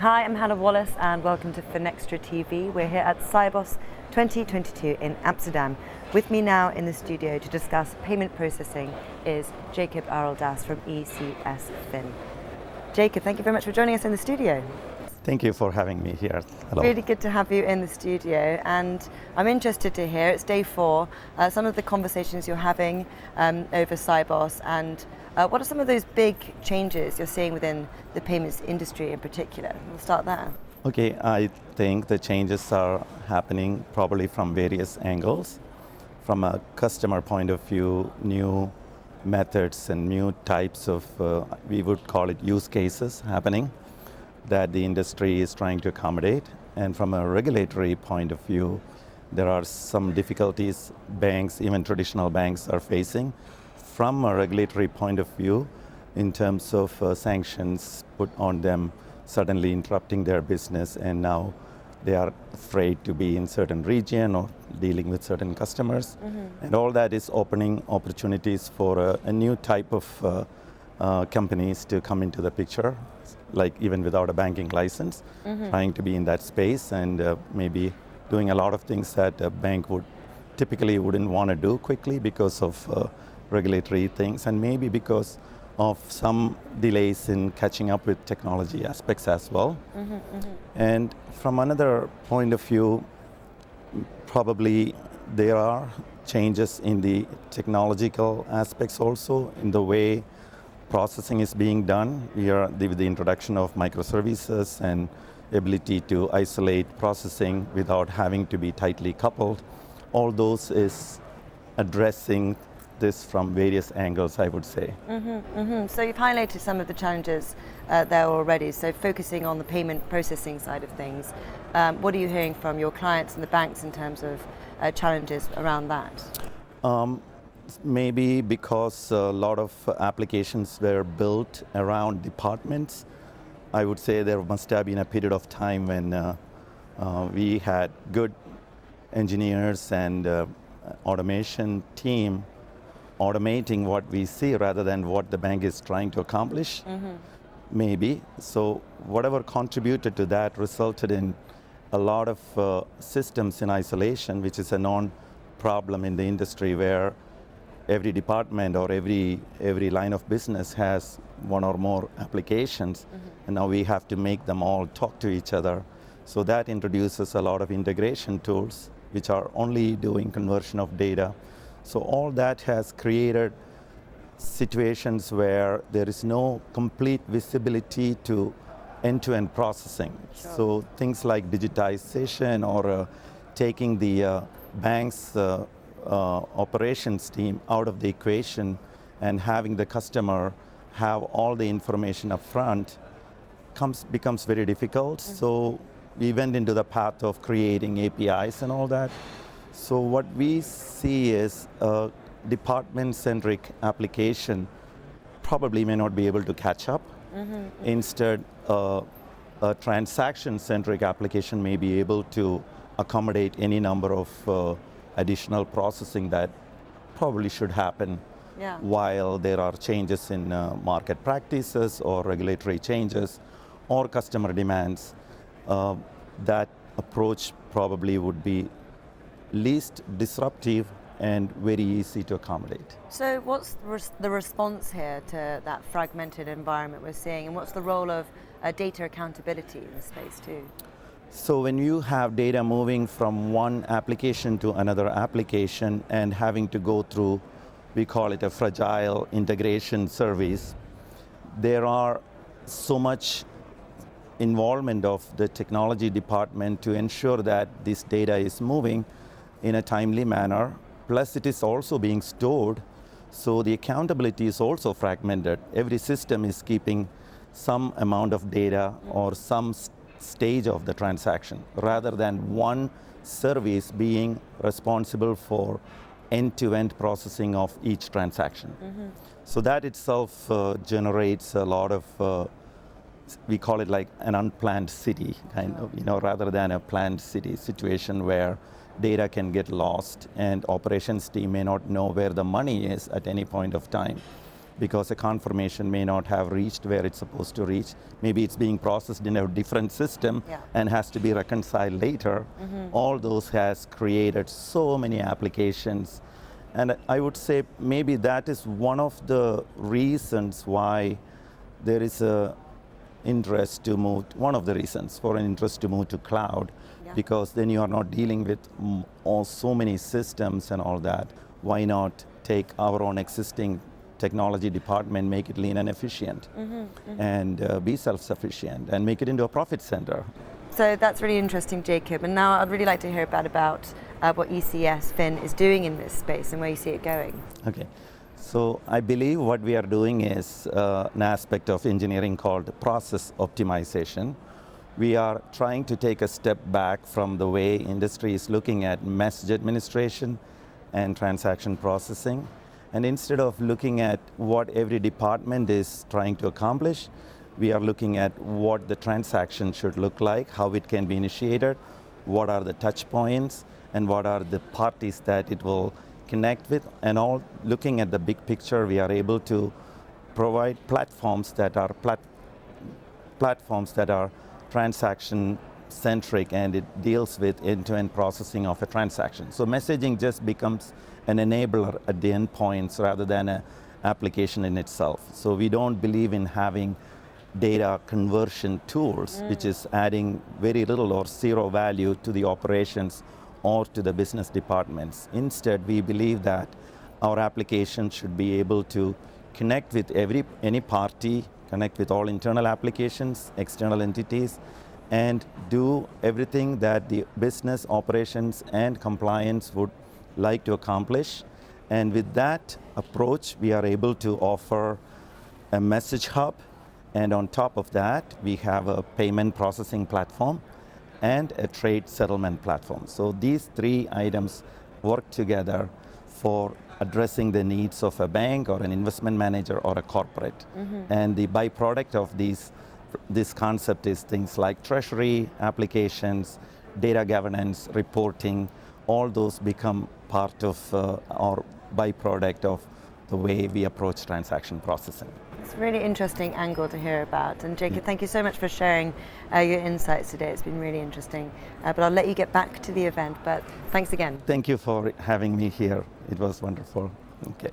Hi, I'm Hannah Wallace and welcome to FinextraTV. We're here at Sibos 2022 in Amsterdam. With me now in the studio to discuss payment processing is Jacob Aruldhas from ECS Fin. Jacob, thank you very much for joining us in the studio. Thank you for having me here. Hello. Really good to have you in the studio, and I'm interested to hear, it's day 4, some of the conversations you're having over Sibos, and what are some of those big changes you're seeing within the payments industry in particular? We'll start there. Okay, I think the changes are happening probably from various angles. From a customer point of view, new methods and new types of, we would call it use cases happening that the industry is trying to accommodate. And from a regulatory point of view, there are some difficulties banks, even traditional banks, are facing from a regulatory point of view in terms of sanctions put on them, suddenly interrupting their business, and now they are afraid to be in certain region or dealing with certain customers. Mm-hmm. And all that is opening opportunities for a new type of companies to come into the picture, like even without a banking license, mm-hmm. trying to be in that space and maybe doing a lot of things that a bank would typically wouldn't want to do quickly because of regulatory things, and maybe because of some delays in catching up with technology aspects as well. Mm-hmm, mm-hmm. And from another point of view, probably there are changes in the technological aspects also, in the way processing is being done. With the introduction of microservices and ability to isolate processing without having to be tightly coupled, all those is addressing this from various angles, I would say. Mm-hmm, mm-hmm. So you've highlighted some of the challenges there already. So focusing on the payment processing side of things, what are you hearing from your clients and the banks in terms of challenges around that? Maybe because a lot of applications were built around departments. I would say there must have been a period of time when we had good engineers and automation team automating what we see rather than what the bank is trying to accomplish. Mm-hmm. Maybe. So whatever contributed to that resulted in a lot of systems in isolation, which is a known problem in the industry, where every department or every line of business has one or more applications, mm-hmm. and now we have to make them all talk to each other. So that introduces a lot of integration tools which are only doing conversion of data. So all that has created situations where there is no complete visibility to end-to-end processing. Sure. So things like digitization or taking the bank's operations team out of the equation and having the customer have all the information up front becomes very difficult. Mm-hmm. So we went into the path of creating APIs and all that. So what we see is a department-centric application probably may not be able to catch up. Mm-hmm. Instead, a transaction-centric application may be able to accommodate any number of additional processing that probably should happen. Yeah. While there are changes in market practices or regulatory changes or customer demands. That approach probably would be least disruptive and very easy to accommodate. So what's the response here to that fragmented environment we're seeing, and what's the role of data accountability in this space too? So when you have data moving from one application to another application and having to go through, we call it a fragile integration service, there are so much involvement of the technology department to ensure that this data is moving in a timely manner, plus it is also being stored, so the accountability is also fragmented. Every system is keeping some amount of data or some stage of the transaction, rather than one service being responsible for end-to-end processing of each transaction. Mm-hmm. So that itself generates a lot of, we call it like an unplanned city, kind of, rather than a planned city situation where data can get lost and operations team may not know where the money is at any point of time. because a confirmation may not have reached where it's supposed to reach. Maybe it's being processed in a different system and has to be reconciled later. All those has created so many applications. And I would say maybe that is one of the reasons why there is a interest to move, one of the reasons for an interest to move to cloud, because then you are not dealing with so many systems and all that. Why not take our own existing technology department, make it lean and efficient, and be self-sufficient, and make it into a profit center. So that's really interesting, Jacob. And now I'd really like to hear about what ECS Fin is doing in this space and where you see it going. Okay. So I believe what we are doing is an aspect of engineering called process optimization. We are trying to take a step back from the way industry is looking at message administration and transaction processing. And instead of looking at what every department is trying to accomplish, we are looking at what the transaction should look like, how it can be initiated, what are the touch points, and what are the parties that it will connect with. And all looking at the big picture, we are able to provide platforms that are transaction-centric, and it deals with end-to-end processing of a transaction. So messaging just becomes an enabler at the endpoints rather than an application in itself. So we don't believe in having data conversion tools, which is adding very little or zero value to the operations or to the business departments. Instead, we believe that our application should be able to connect with any party, connect with all internal applications, external entities, and do everything that the business operations and compliance would like to accomplish. And with that approach, we are able to offer a message hub, and on top of that, we have a payment processing platform and a trade settlement platform. So these three items work together for addressing the needs of a bank or an investment manager or a corporate. And the byproduct of this concept is things like treasury, applications, data governance, reporting. All those become part of or byproduct of the way we approach transaction processing. It's a really interesting angle to hear about. And Jacob, thank you so much for sharing your insights today. It's been really interesting. But I'll let you get back to the event. But thanks again. Thank you for having me here. It was wonderful. Okay.